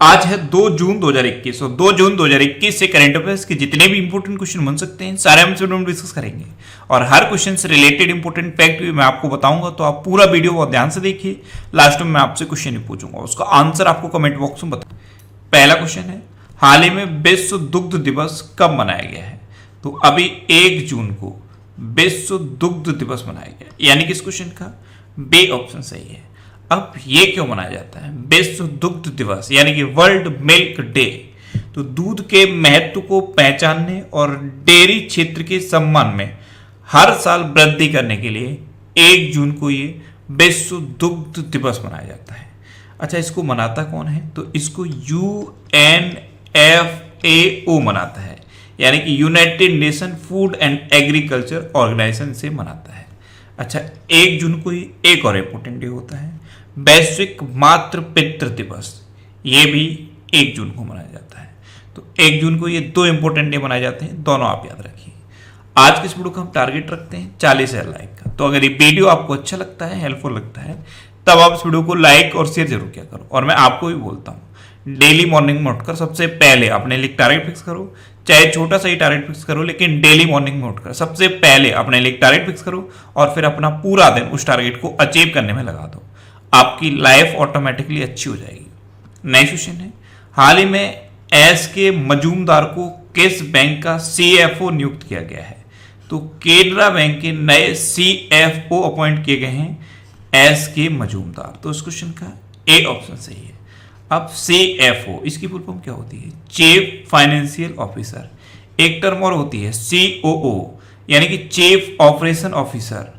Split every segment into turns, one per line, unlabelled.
आज है 2 जून 2021 और 2 जून 2021 से करंट अफेयर्स के जितने भी इंपोर्टेंट क्वेश्चन बन सकते हैं सारे हम इस वीडियो में डिस्कस करेंगे और हर क्वेश्चन से रिलेटेड इंपोर्टेंट फैक्ट भी मैं आपको बताऊंगा। तो आप पूरा वीडियो बहुत ध्यान से देखिए। लास्ट में मैं आपसे क्वेश्चन ही पूछूंगा, उसका आंसर आपको कमेंट बॉक्स में बताओ। पहला क्वेश्चन है, हाल ही में विश्व दुग्ध दिवस कब मनाया गया है? तो अभी 1 जून को विश्व दुग्ध दिवस मनाया गया, यानी कि इस क्वेश्चन का बी ऑप्शन सही है। अब ये क्यों मनाया जाता है विश्व दुग्ध दिवस यानी कि वर्ल्ड मिल्क डे? तो दूध के महत्व को पहचानने और डेयरी क्षेत्र के सम्मान में हर साल वृद्धि करने के लिए 1 जून को ये विश्व दुग्ध दिवस मनाया जाता है। अच्छा, इसको मनाता कौन है? तो इसको UNFAO मनाता है, यानी कि United Nation Food and Agriculture Organization से मनाता है। अच्छा, 1 जून को ही एक और इंपोर्टेंट डे होता है, वैश्विक मातृ पितृ दिवस। ये भी 1 जून को मनाया जाता है। तो 1 जून को ये 2 इंपोर्टेंट डे मनाए जाते हैं, दोनों आप याद रखिए। आज के इस वीडियो का हम टारगेट रखते हैं 40,000 लाइक का। तो अगर ये वीडियो आपको अच्छा लगता है, हेल्पफुल लगता है, तब आप इस वीडियो को लाइक और शेयर जरूर किया करो। और मैं आपको भी बोलता हूँ, डेली मॉर्निंग में उठकर सबसे पहले अपने लिए टारगेट फिक्स करो, चाहे छोटा सा ही टारगेट फिक्स करो, लेकिन डेली मॉर्निंग में उठकर सबसे पहले अपने लिए टारगेट फिक्स करो और फिर अपना पूरा दिन उस टारगेट को अचीव करने में लगा दो। आपकी लाइफ ऑटोमेटिकली अच्छी हो जाएगी। नेक्स्ट क्वेश्चन है, हाल ही में एस के मजूमदार को किस बैंक का CFO नियुक्त किया गया है? तो केनरा बैंक के नए CFO अपॉइंट किए गए हैं एस के मजूमदार। तो इस क्वेश्चन का ए ऑप्शन सही है। अब CFO इसकी फुल फॉर्म क्या होती है? Chief financial officer. एक टर्म और होती है COO यानी कि चीफ ऑपरेशन ऑफिसर।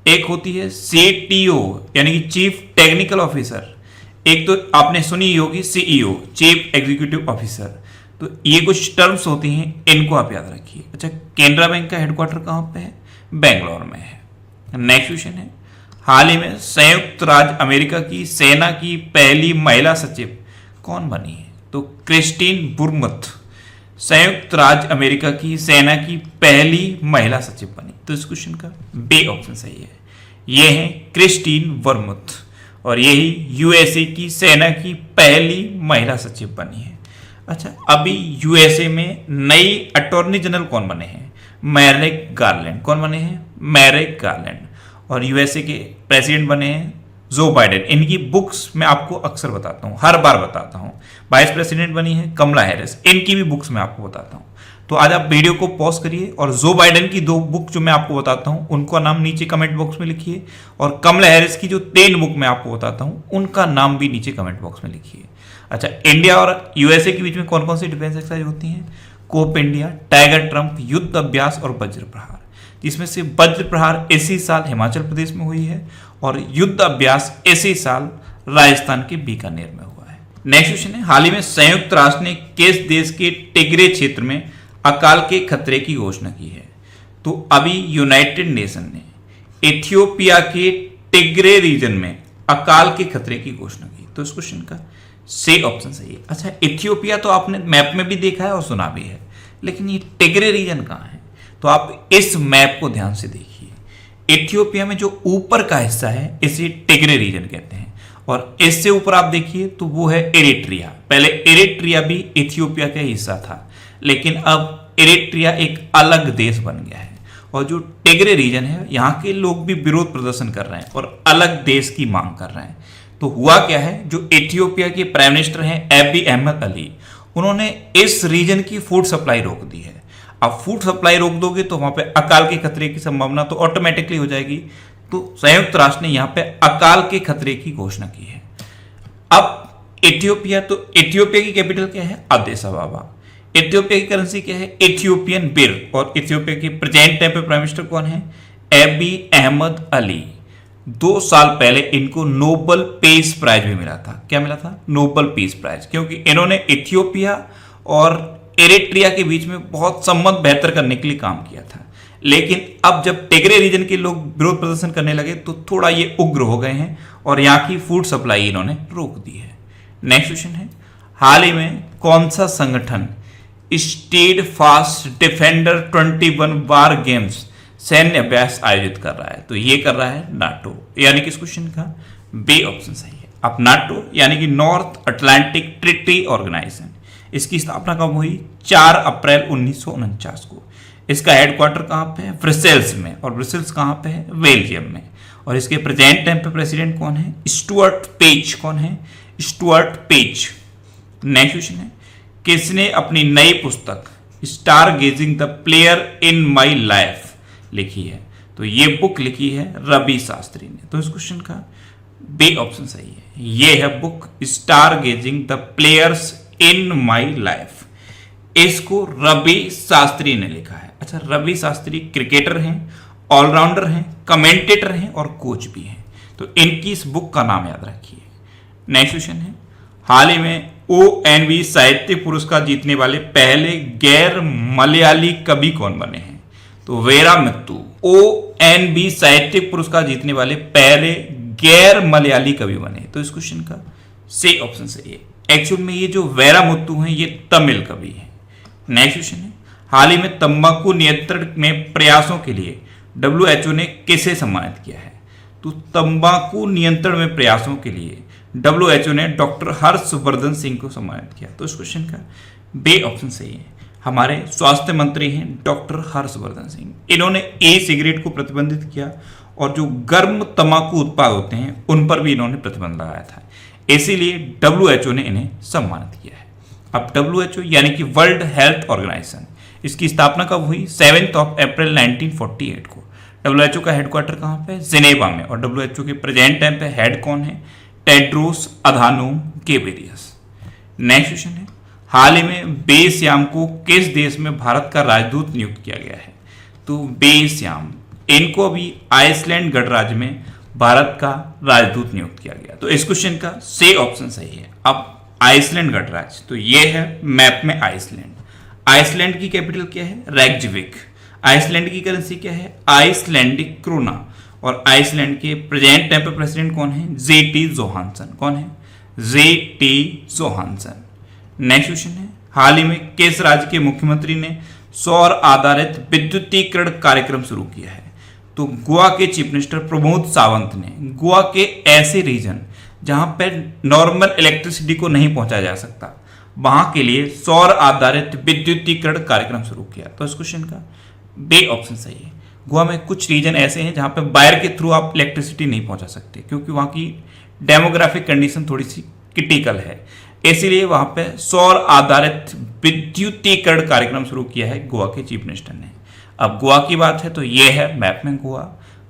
एक होती है CTO यानी कि चीफ टेक्निकल ऑफिसर। एक तो आपने सुनी होगी CEO चीफ एग्जीक्यूटिव ऑफिसर। तो ये कुछ टर्म्स होती हैं, इनको आप याद रखिए। अच्छा, केनरा बैंक का हेडक्वार्टर कहाँ पे है? बेंगलोर में है। नेक्स्ट क्वेश्चन है, हाल ही में संयुक्त राज्य अमेरिका की सेना की पहली महिला सचिव कौन बनी है? तो क्रिस्टीन बुरमुथ संयुक्त राज्य अमेरिका की सेना की पहली महिला सचिव बनी। तो इस क्वेश्चन का बी ऑप्शन सही है। ये है क्रिस्टीन बुरमुथ और यही USA की सेना की पहली महिला सचिव बनी है। अच्छा, अभी USA में नई अटॉर्नी जनरल कौन बने हैं? Merrick Garland. कौन बने हैं? Merrick Garland. और USA के प्रेसिडेंट बने हैं जो बाइडेन। इनकी बुक्स मैं आपको अक्सर बताता हूँ, हर बार बताता हूँ। वाइस प्रेसिडेंट बनी है कमला हैरिस, इनकी भी बुक्स मैं आपको बताता हूँ। तो आज आप वीडियो को पॉज करिए और जो बाइडेन की 2 बुक जो मैं आपको बताता हूँ उनका नाम नीचे कमेंट बॉक्स में लिखिए, और कमला हैरिस की जो 3 बुक मैं आपको बताता हूँ उनका नाम भी नीचे कमेंट बॉक्स में लिखिए। अच्छा, इंडिया और USA के बीच में कौन कौन सी डिफेंस एक्सरसाइज होती हैं? कोप इंडिया, टाइगर ट्रंप, युद्ध अभ्यास और वज्र प्रहार। जिसमें से वज्र प्रहार इसी साल हिमाचल प्रदेश में हुई है और युद्ध अभ्यास इसी साल राजस्थान के बीकानेर में हुआ है। नेक्स्ट क्वेश्चन है, हाल ही में संयुक्त राष्ट्र ने किस देश के टिग्रे क्षेत्र में अकाल के खतरे की घोषणा की है? तो अभी यूनाइटेड नेशन ने इथियोपिया के टिग्रे रीजन में अकाल के खतरे की घोषणा की। तो इस क्वेश्चन का सी ऑप्शन सही है। अच्छा, इथियोपिया तो आपने मैप में भी देखा है और सुना भी है, लेकिन ये टिग्रे रीजन कहाँ है? तो आप इस मैप को ध्यान से देखिए। इथियोपिया में जो ऊपर का हिस्सा है इसे टिग्रे रीजन कहते हैं, और इससे ऊपर आप देखिए तो वो है एरिट्रिया। पहले एरिट्रिया भी इथियोपिया का हिस्सा था, लेकिन अब एरिट्रिया एक अलग देश बन गया है। और जो टिग्रे रीजन है, यहाँ के लोग भी विरोध प्रदर्शन कर रहे हैं और अलग देश की मांग कर रहे हैं। तो हुआ क्या है, जो इथियोपिया के प्राइम मिनिस्टर हैं एबी अहमद अली, उन्होंने इस रीजन की फूड सप्लाई रोक दी है। अब फूड सप्लाई रोक दोगे तो वहां पे अकाल के खतरे की संभावना तो ऑटोमेटिकली हो जाएगी। तो संयुक्त राष्ट्र ने यहाँ पे अकाल के खतरे की घोषणा की है। अब इथियोपिया, तो इथियोपिया की कैपिटल क्या है? अदिस अबाबा। इथियोपिया की करेंसी क्या है? इथियोपियन बिर। और इथियोपिया के प्रेजेंट टाइम पे प्राइम मिनिस्टर कौन है? एबी अहमद अली। 2 साल पहले इनको नोबल पीस प्राइज भी मिला था। क्या मिला था? नोबल पीस प्राइज, क्योंकि इन्होंने इथियोपिया और एरिट्रिया के बीच में बहुत संबंध बेहतर करने के लिए काम किया था। लेकिन अब जब टिग्रे रीजन के लोग विरोध प्रदर्शन करने लगे तो थोड़ा ये उग्र हो गए हैं और यहाँ की फूड सप्लाई इन्होंने रोक दी है। नेक्स्ट क्वेश्चन है, हाल ही में कौन सा संगठन स्टेड फास्ट डिफेंडर 21 वार गेम्स सैन्य अभ्यास आयोजित कर रहा है? तो ये कर रहा है नाटो, यानी कि इस क्वेश्चन का बी ऑप्शन सही है। अब नाटो यानी कि नॉर्थ अटलांटिक ट्रीटी ऑर्गेनाइजेशन, इसकी स्थापना कब हुई? 4 अप्रैल 1949 को। इसका हेडक्वार्टर कहाँ पे है? ब्रसेल्स में। और ब्रसेल्स कहाँ पे है? बेल्जियम में। और इसके प्रेजेंट टाइम पे प्रेसिडेंट कौन है? Stuart page. कौन है? Stuart page. नेक्स्ट क्वेश्चन है, किसने अपनी नई पुस्तक stargazing the player in my life लिखी है? तो ये बुक लिखी है रवि शास्त्री ने। तो इस क्वेश्चन का बी ऑप्शन सही है। ये है book stargazing the players in my life. इसको रवि शास्त्री ने लिखा है। अच्छा, रवि शास्त्री क्रिकेटर हैं, ऑलराउंडर हैं, कमेंटेटर हैं और कोच भी हैं। तो इनकी इस बुक का नाम याद रखिए। नेक्स्ट क्वेश्चन है, हाल ही में ONV साहित्य पुरस्कार जीतने वाले पहले गैर मलयाली कवि कौन बने हैं? तो वेरामुत्तु। ONV साहित्य पुरस्कार जीतने वाले पहले गैर मलयाली कवि बने। तो इस क्वेश्चन का सी ऑप्शन सही है। एक्चुअल में ये जो वेरामुत्तु हैं ये तमिल कवि हैं। नेक्स्ट क्वेश्चन है, हाल ही में तंबाकू नियंत्रण में प्रयासों के लिए WHO ने किसे सम्मानित किया है? तो तंबाकू नियंत्रण में प्रयासों के लिए WHO ने डॉक्टर हर्षवर्धन सिंह को सम्मानित किया। तो इस क्वेश्चन का बी ऑप्शन सही है। हमारे स्वास्थ्य मंत्री हैं डॉक्टर हर्षवर्धन सिंह। इन्होंने ई सिगरेट को प्रतिबंधित किया और जो गर्म तंबाकू उत्पाद होते हैं उन पर भी इन्होंने प्रतिबंध लगाया था। इसीलिए WHO ने इन्हें सम्मानित किया है। अब WHO यानी कि वर्ल्ड हेल्थ ऑर्गेनाइजेशन, इसकी स्थापना कब हुई? 7 अप्रैल 1948 को। WHO का हेडक्वार्टर कहाँ पे? जिनेवा में। और WHO के प्रेजेंट टाइम पे हेड कौन है? Tedros Adhanom Ghebreyesus. Next question है, हाल ही में बेस्याम को किस देश में भारत का राजदूत नियुक्त किया गया है? तो बेस्याम, इनको अभी आइसलैंड गणराज्य में भारत का राजदूत नियुक्त किया गया। तो इस क्वेश्चन का सी ऑप्शन सही है। अब आइसलैंड गणराज्य, तो ये है मैप में आइसलैंड। आइसलैंड की कैपिटल क्या है? रेक्जविक। आइसलैंड की करेंसी क्या है? Icelandic krona. और आइसलैंड के प्रेजेंट टाइम पे प्रेसिडेंट कौन है? JT Johannesson. कौन है? JT Johansson. नेक्स्ट क्वेश्चन है, हाल ही में किस राज्य के मुख्यमंत्री ने सौर आधारित विद्युतीकरण कार्यक्रम शुरू किया है? तो गोवा के चीफ मिनिस्टर प्रमोद सावंत ने गोवा के ऐसे रीजन जहां पर नॉर्मल इलेक्ट्रिसिटी को नहीं पहुंचाया जा सकता, वहां के लिए सौर आधारित विद्युतीकरण कार्यक्रम शुरू किया। तो इस क्वेश्चन का बी ऑप्शन सही है। गोवा में कुछ रीजन ऐसे हैं जहां पर वायर के थ्रू आप इलेक्ट्रिसिटी नहीं पहुंचा सकते, क्योंकि वहां की डेमोग्राफिक कंडीशन थोड़ी सी क्रिटिकल है। इसीलिए वहां पे सौर आधारित विद्युतीकरण कार्यक्रम शुरू किया है गोवा के चीफ मिनिस्टर ने। अब गोवा की बात है तो ये है मैप में गोवा।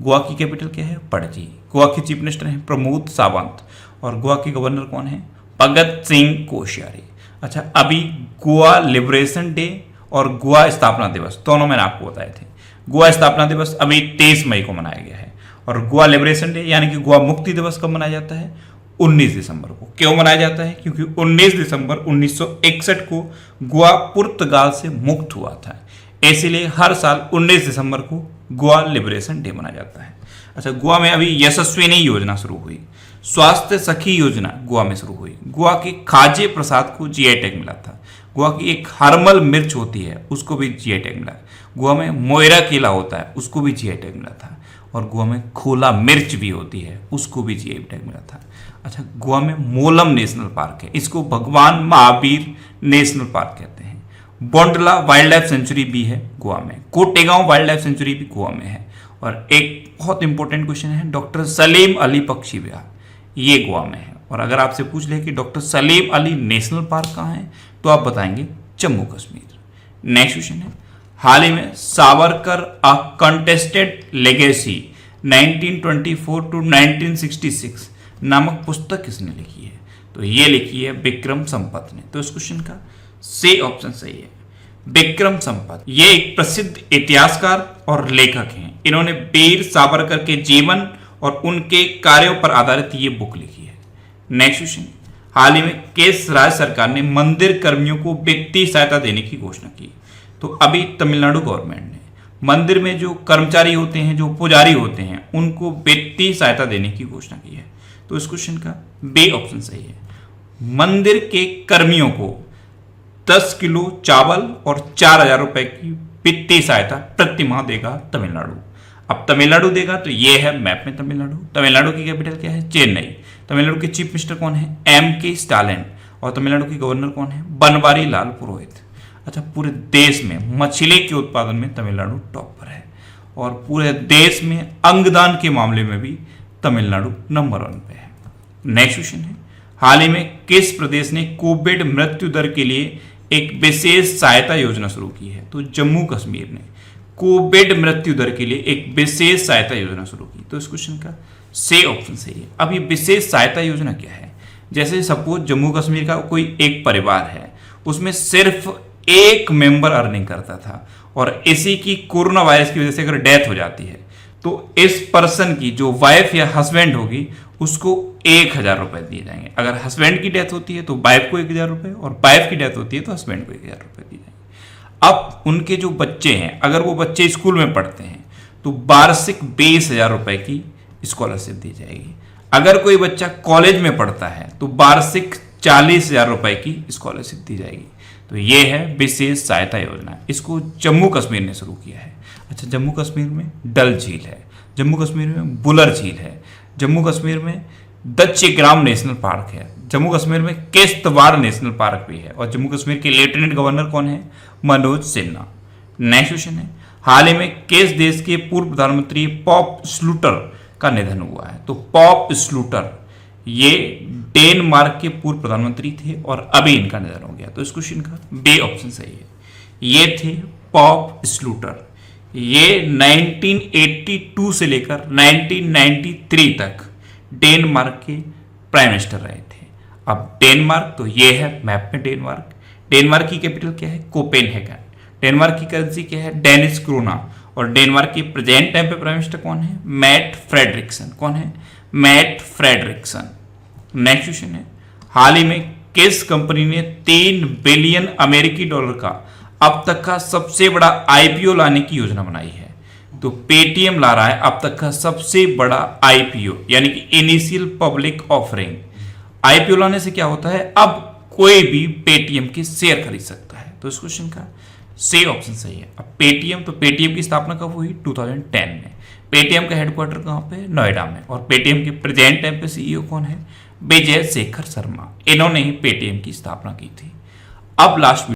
गोवा की कैपिटल क्या है? पणजी। गोवा के चीफ मिनिस्टर हैं प्रमोद सावंत और गोवा के गवर्नर कौन है? भगत सिंह कोश्यारी। अच्छा, अभी गोवा लिबरेशन डे और गोवा स्थापना दिवस दोनों मैंने आपको बताए थे। गोवा स्थापना दिवस अभी 23 मई को मनाया गया है और गोवा लिबरेशन डे यानी कि गोवा मुक्ति दिवस कब मनाया जाता है? 19 दिसंबर को। क्यों मनाया जाता है? क्योंकि 19 दिसंबर 1961 को गोवा पुर्तगाल से मुक्त हुआ था, इसलिए हर साल 19 दिसंबर को गोवा लिबरेशन डे मनाया जाता है। अच्छा, गोवा में अभी यशस्विनी योजना शुरू हुई, स्वास्थ्य सखी योजना गोवा में शुरू हुई। गोवा के खाजे प्रसाद को GI टैग मिला था। गोवा की एक हरमल मिर्च होती है उसको भी GI टैग मिला। गोवा में मोयरा केला होता है उसको भी GI टैग मिला था। और गोवा में खोला मिर्च भी होती है उसको भी GI टैग मिला था। अच्छा, गोवा में मोलम नेशनल पार्क है, इसको भगवान महावीर नेशनल पार्क कहते हैं। बोंडला वाइल्ड लाइफ सेंचुरी भी है गोवा में। कोटेगांव वाइल्ड लाइफ सेंचुरी भी गोवा में है। और एक बहुत इंपॉर्टेंट क्वेश्चन है, डॉक्टर सलीम अली पक्षी विहार, ये गोवा में है। और अगर आपसे पूछ ले कि doctor Salim Ali national park कहाँ है, तो आप बताएंगे जम्मू कश्मीर। नेक्स्ट क्वेश्चन है, हाल ही में सावरकर अ कंटेस्टेड लेगेसी 1924 टू 1966 नामक पुस्तक किसने लिखी है? तो ये लिखी है विक्रम संपत ने। तो इस क्वेश्चन का सी ऑप्शन सही है, विक्रम संपत। ये एक प्रसिद्ध इतिहासकार और लेखक हैं। इन्होंने वीर सावरकर के जीवन और उनके कार्यों पर आधारित ये बुक लिखी है। नेक्स्ट क्वेश्चन, हाल ही में किस राज्य सरकार ने मंदिर कर्मियों को वित्तीय सहायता देने की घोषणा की? तो अभी तमिलनाडु गवर्नमेंट ने मंदिर में जो कर्मचारी होते हैं, जो पुजारी होते हैं, उनको वित्तीय सहायता देने की घोषणा की है। तो इस क्वेश्चन का बी ऑप्शन सही है। मंदिर के कर्मियों को 10 किलो चावल और 4,000 रुपए की वित्तीय सहायता प्रति माह देगा तमिलनाडु। अब तमिलनाडु देगा तो ये है मैप में तमिलनाडु। तमिलनाडु की कैपिटल क्या है? चेन्नई। तमिलनाडु के चीफ मिनिस्टर कौन है? M.K. स्टालिन। और तमिलनाडु के गवर्नर कौन है? बनवारी लाल पुरोहित। अच्छा, पूरे देश में मछली के उत्पादन में तमिलनाडु टॉप पर है और पूरे देश में अंगदान के मामले में भी तमिलनाडु नंबर 1 पे है। नेक्स्ट क्वेश्चन है, हाल ही में किस प्रदेश ने कोविड मृत्यु दर के लिए एक विशेष सहायता योजना शुरू की है? तो जम्मू कश्मीर ने कोविड मृत्यु दर के लिए एक विशेष सहायता योजना शुरू की। तो इस क्वेश्चन का से ऑप्शन सही है। अब ये विशेष सहायता योजना क्या है? जैसे सपोज जम्मू कश्मीर का कोई एक परिवार है, उसमें सिर्फ एक मेंबर अर्निंग करता था और इसी की कोरोना वायरस की वजह से अगर डेथ हो जाती है तो इस पर्सन की जो वाइफ या हस्बैंड होगी उसको 1,000 रुपए दिए जाएंगे। अगर हस्बैंड की डेथ होती है तो वाइफ को 1,000 रुपए और वाइफ की डेथ होती है तो हस्बैंड को 1,000 रुपए दिए जाएंगे। अब उनके जो बच्चे हैं, अगर वो बच्चे स्कूल में पढ़ते हैं तो वार्षिक 20,000 रुपए की स्कॉलरशिप दी जाएगी। अगर कोई बच्चा कॉलेज में पढ़ता है तो वार्षिक 40,000 रुपए की स्कॉलरशिप दी जाएगी। तो ये है विशेष सहायता योजना, इसको जम्मू कश्मीर ने शुरू किया है। अच्छा, जम्मू कश्मीर में डल झील है, जम्मू कश्मीर में बुलर झील है, जम्मू कश्मीर में दच्चीग्राम नेशनल पार्क है, जम्मू कश्मीर में किश्तवाड़ नेशनल पार्क भी है और जम्मू कश्मीर के लेफ्टिनेंट गवर्नर कौन है? मनोज सिन्हा। नेक्स्ट क्वेश्चन है, हाल ही में किस देश के पूर्व प्रधानमंत्री पॉप स्लूटर का निधन हुआ है? तो पॉप स्लूटर ये डेनमार्क के पूर्व प्रधानमंत्री थे और अभी इनका निधन हो गया। तो इस क्वेश्चन का बी ऑप्शन सही है। ये थे पॉप स्लूटर। ये 1982 से लेकर 1993 तक डेनमार्क के प्राइम मिनिस्टर रहे थे। अब डेनमार्क, तो ये है मैप में डेनमार्क। डेनमार्क की कैपिटल क्या है? कोपेनहेगन। डेनमार्क की करेंसी क्या है? Danish krona. और डेनमार्क के प्रेजेंट टाइम पे प्राइम मिनिस्टर कौन है? Mette Frederiksen. कौन है? Mette Frederiksen. नेक्स्ट क्वेश्चन है, हाल ही में किस कंपनी ने 3 बिलियन अमेरिकी डॉलर का अब तक का सबसे बड़ा आईपीओ लाने की योजना बनाई है? तो पेटीएम ला रहा है अब तक का सबसे बड़ा आईपीओ, यानी कि इनिशियल पब्लिक ऑफरिंग। आईपीओ लाने से क्या होता है? अब कोई भी पेटीएम के शेयर खरीद सकता है। तो इस क्वेश्चन का सी ऑप्शन सही है। अब पेटीएम, तो पेटीएम की स्थापना कब हुई? 2010 में। पेटीएम का हेडक्वार्टर कहाँ पे? नोएडा में। और पेटीएम के प्रेजेंट टाइम पे सीईओ कौन है? विजय शेखर शर्मा। इन्होंने ही पेटीएम की स्थापना की थी। अब लास्ट